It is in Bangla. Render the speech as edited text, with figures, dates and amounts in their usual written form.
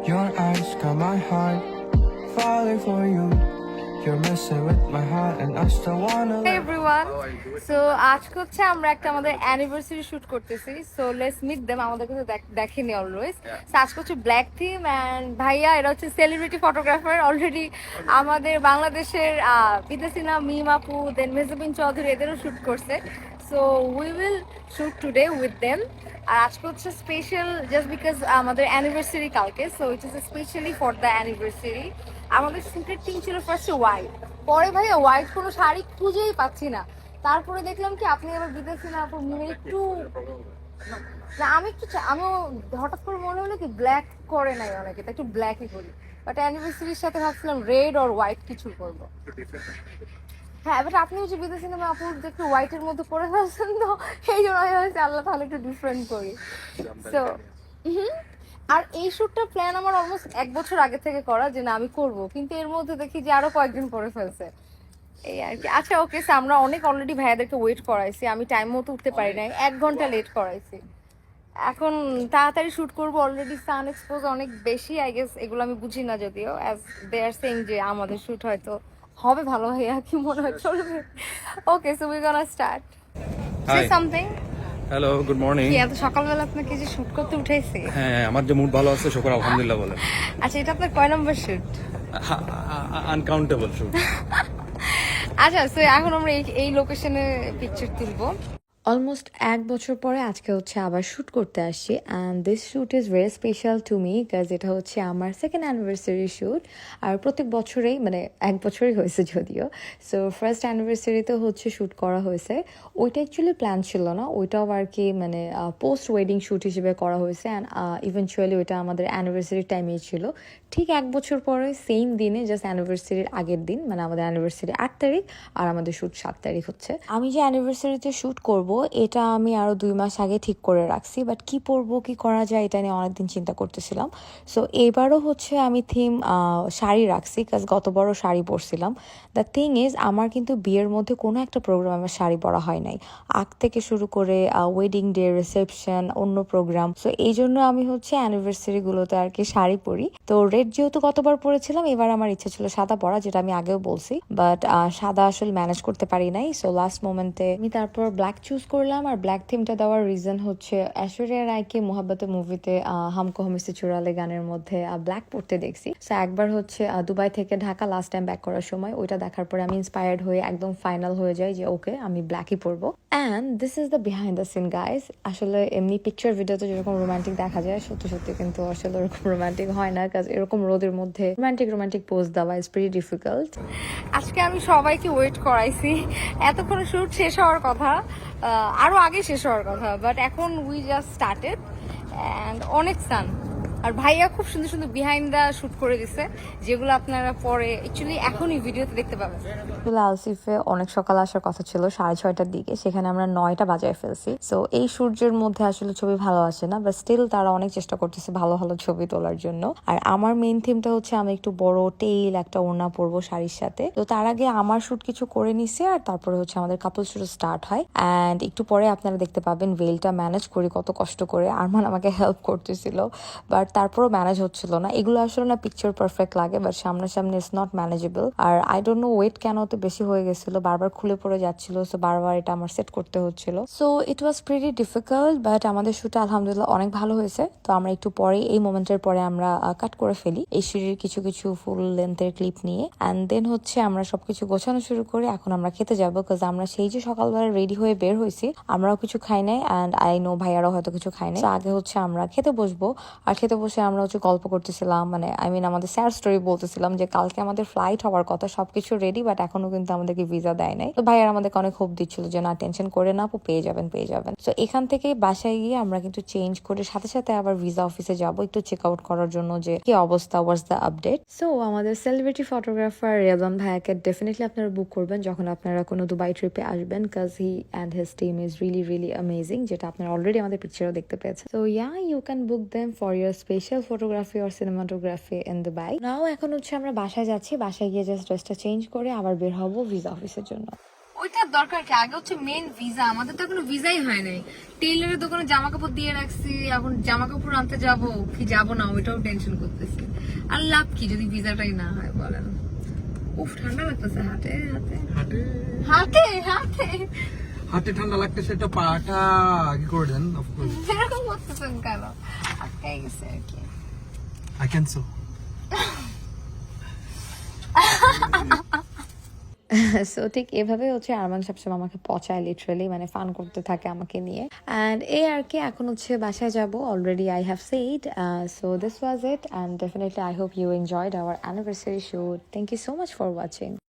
Your eyes got my heart falling for you. You're messing with my heart and I still wanna Hey everyone. So আজকে হচ্ছে আমরা একটা আমাদের অ্যানিভার্সারি শুট করতেছি। So let's meet them. আমাদেরকে তো দেখেনি অলওয়েজ। সো আজকে হচ্ছে ব্ল্যাক থিম এন্ড ভাইয়া এরা হচ্ছে সেলিব্রিটি ফটোগ্রাফার। অলরেডি আমাদের বাংলাদেশের বিদেশিনা মিম আপু দেন মেহজাবিন চৌধুরী এদেরও শুট করছে। So we will shoot today with them. আর আজকে হচ্ছে স্পেশাল জাস্ট বিকজ আমাদের অ্যানিভার্সারি কালকে। So it is specially for the anniversary. আমাদের শুটের টিম ছিল ফার্স্টে হোয়াইট, পরে ভাইয়া হোয়াইট কোনো শাড়ি খুঁজেই পাচ্ছি না। তারপরে দেখলাম কি আপনি আবার বিদেশি না আপু একটু না, আমিও হঠাৎ করে মনে হলো কি ব্ল্যাক করে নাই অনেকে, তাই একটু ব্ল্যাকই করি। বাট অ্যানিভার্সারির সাথে ভাবছিলাম রেড অর হোয়াইট কিছু করবো। হ্যাঁ, বাট আপনি হচ্ছে বিদেশি নামে আপু একটু হোয়াইটের মধ্যে পরে ফেলছেন, তো সেই জন্য আমি ভাবছি আল্লাহ তাহলে একটু ডিফারেন্ট করি। সো আর এই শ্যুটটা প্ল্যান আমার অলমোস্ট 1 বছর আগে থেকে করা যে না আমি করব, কিন্তু এর মধ্যে দেখি যে আরো কয়েকদিন পরে ফেলছে এই আর কি। আচ্ছা ওকে, আমরা অনেক অলরেডি ভাইয়াদেরকে ওয়েট করাইছি, আমি টাইম মতো উঠতে পারি নাই, 1 ঘন্টা লেট করাইছি। এখন তাড়াতাড়ি শুট করব, অলরেডি সান এক্সপোজ অনেক বেশি আই গেস, এগুলো আমি বুঝি না যদিও, অ্যাজ দে আর সেইং যে আমাদের শুট হয়তো হবে ভালো, ভাইয়া কি মনে হয় চলবে? Okay, so we gonna start. Say something. Hello, good morning. এত সকালবেলা আপনাকে যে শুট করতে উঠাইছি? হ্যাঁ, আমার যে মুড ভালো আছে, শুকর আলহামদুলিল্লাহ বলেন। আচ্ছা, এটা আপনার কয় নম্বর শুট? Uncountable shoot. আচ্ছা, সো এখন আমরা এই লোকেশনে পিকচার তুলবো। অলমোস্ট 1 বছর পরে আজকে হচ্ছে আবার শ্যুট করতে আসছি, and this shoot is very special to me because এটা হচ্ছে আমার সেকেন্ড অ্যানিভার্সারি শ্যুট। আর প্রত্যেক বছরেই মানে 1 বছরই হয়েছে যদিও, সো ফার্স্ট অ্যানিভার্সারিতে হচ্ছে শ্যুট করা হয়েছে। ওইটা অ্যাকচুয়ালি প্ল্যান ছিল না, ওইটাও আর কি মানে পোস্ট ওয়েডিং শ্যুট হিসেবে করা হয়েছে, অ্যান্ড ইভেনচুয়ালি ওইটা আমাদের অ্যানিভার্সারি টাইমেই ছিল। ঠিক 1 বছর পরে সেম দিনে, জাস্ট অ্যানিভার্সারির আগের দিন, মানে আমাদের অ্যানিভার্সারি 8 তারিখ আর আমাদের শ্যুট 7 তারিখ হচ্ছে। আমি যে অ্যানিভার্সারিতে শ্যুট করব এটা আমি আরো 2 মাস আগে ঠিক করে রাখছি, বাট কি পরবো কি করা যায় এটা নিয়ে অনেকদিন চিন্তা করতেছিলাম। সো এবারও হচ্ছে আমি থিম শাড়ি রাখছি, কাজ গতবারও শাড়ি পরছিলাম। দ্য থিং ইজ আমার কিন্তু বিয়ের মধ্যে কোনো একটা প্রোগ্রাম আমার শাড়ি পরা হয় নাই, আগ থেকে শুরু করে ওয়েডিং ডে, রিসেপশন, অন্য প্রোগ্রাম। সো এই জন্য আমি হচ্ছে অ্যানিভার্সারি গুলোতে আর কি শাড়ি পরি। তো রেড যেহেতু গতবার পরেছিলাম, এবার আমার ইচ্ছা ছিল সাদা পরা, যেটা আমি আগেও বলছি, বাট সাদা আসলে ম্যানেজ করতে পারি নাই। সো লাস্ট মোমেন্টে আমি তারপর ব্ল্যাক চুজ করলাম। আর ব্ল্যাক থিমটা দেওয়ার রিজন হচ্ছে ঐশ্বরিয়া রায়কে মোহাব্বতে মুভিতে হামকো হামিসে চুরালে গানের মধ্যে ব্ল্যাক পরতে দেখছি। সো একবার হচ্ছে দুবাই থেকে ঢাকা লাস্ট টাইম ব্যাক করার সময় ওইটা দেখার পরে আমি ইন্সপায়ার্ড হয়ে একদম ফাইনাল হয়ে যাই যে ওকে আমি ব্ল্যাকই পরবো। And this is the behind the scene guys. আসলে এমনি পিকচার ভিডিওতে যেরকম রোমান্টিক দেখা যায়, সত্যি সত্যি কিন্তু আসলে ওরকম রোমান্টিক হয় না, কাজ এরকম রোদের মধ্যে রোমান্টিক পোজ দেওয়া ইজ ভেরি ডিফিকাল্ট। আজকে আমি সবাইকে ওয়েট করাইছি, এতক্ষণ শুট শেষ হওয়ার কথা, আরো আগে শেষ হওয়ার কথা, বাট এখন উই জাস্ট স্টার্টেড অ্যান্ড অনেক সান। আর ভাইয়া খুব সুন্দর সুন্দর বিহাইন্ড দা শুট করে দিছে, যেগুলো আপনারা পরে অ্যাকচুয়ালি এখনই ভিডিওতে দেখতে পাবেন। আলসিফে অনেক সকাল আসার কথা ছিল 6:30টার দিকে, সেখানে আমরা 9টা বাজায় ফেলছি। সো এই সূর্যের মধ্যে আসলে ছবি ভালো আসে না, বাট স্টিল তারা অনেক চেষ্টা করতেছে ভালো ভালো ছবি তোলার জন্য। আর আমার মেইন থিমটা হচ্ছে আমি একটু বড় টেইল একটা ওড়না পরবো শাড়ির সাথে। তো তার আগে আমার শুট কিছু করে নিছে, আর তারপরে হচ্ছে আমাদের কাপল শুট স্টার্ট হয়। অ্যান্ড একটু পরে আপনারা দেখতে পাবেন ভেলটা ম্যানেজ করি কত কষ্ট করে, আরমান আমাকে হেল্প করতেছিল, বাট তারপরও ম্যানেজ হচ্ছিল না। এগুলো আসলে না পিকচার পারফেক্ট লাগে, বাট সামনাসামনি ইটস নট ম্যানেজেবল। আর আই ডোন্ট নো ওয়েট কেন তো বেশি হয়ে গেছিল, বারবার খুলে পড়ে যাচ্ছিল, সো বারবার এটা আমার সেট করতে হচ্ছিল। So it was pretty difficult, but আমাদের শুটটা আলহামদুলিল্লাহ অনেক ভালো হয়েছে। তো আমরা একটু পরে এই মোমেন্টের পরে আমরা কাট করে ফেলি এই সিঁড়ির কিছু কিছু ফুল লেন্থের ক্লিপ নিয়ে, অ্যান্ড দেন হচ্ছে আমরা সবকিছু গোছানো শুরু করি। এখন আমরা খেতে যাবো, বিকজ আমরা সেই যে সকালবেলা রেডি হয়ে বের হয়েছি, আমরাও কিছু খাই নাই, অ্যান্ড আই নো ভাইয়ারাও হয়তো কিছু খাই নাই। আগে হচ্ছে আমরা খেতে বসবো, আর খেতে বসে আমরা হচ্ছে গল্প করতেছিলাম, মানে আই মিন আমাদের স্যার স্টোরি বলতেছিলাম যে কালকে আমাদের ফ্লাইট হওয়ার কথা, সবকিছু রেডি, বাট এখনো কিন্তু আমাদেরকে ভিসা দেয় নাই। তো ভাইয়ার আমাদেরকে অনেক হোপ দিচ্ছিল যে না টেনশন করে না আপু, পেয়ে যাবেন পেয়ে যাবেন। তো এখান থেকে বাসায় গিয়ে আমরা কিন্তু চেঞ্জ করে সাথে সাথে আবার ভিসা অফিসে যাবো একটু চেক আউট করার জন্য যে কি অবস্থা, ওয়াটস দ্য আপডেট। সো আমাদের সেলিব্রিটি ফটোগ্রাফার রেদন ভাইয়াকে ডেফিনেটলি আপনারা বুক করবেন যখন আপনারা কোনো দুবাই ট্রিপে আসবেন, কাজ he and his team is really really amazing, যেটা আপনারা অলরেডি আমাদের পিকচারও দেখতে পেয়েছেন। So yeah, you can book them for your special photography or cinematography in Dubai. Now এখন হচ্ছে আমরা বাসায় যাচ্ছি, বাসায় গিয়ে জাস্ট ড্রেসটা চেঞ্জ করে আবার বের হবো ভিসা অফিসের জন্য। ওইটার দরকার কি, আগে হচ্ছে মেন ভিসা। আমাদের তো এখনো ভিসাই হয় নাই। টেইলারের দোকানে জামা কাপড় দিয়ে রাখছি, এখন জামা কাপড় আনতে যাব কি যাব না ওইটাও টেনশন করতেছি। আর লাভ কি যদি ভিসাটাই না হয় বলেন। উফ, ঠান্ডা লাগতেছে হাতে হাতে হাটে হাতে হাতে হাটে ঠান্ডা লাগতেছে, একটা পাটা আগে করে দেন। অফকোর্স এরকম করতেছেন কেন? আটকাই গেছে আর কি। I can so. সো ঠিক এভাবে হচ্ছে আরমান সবসময় আমাকে পচায়, লিটারালি মানে ফান করতে থাকে আমাকে নিয়ে। অ্যান্ড এই আর কি, এখন হচ্ছে বাসায় যাব already, I have said. So this was it, and definitely I hope you enjoyed our anniversary shoot. Thank you so much for watching.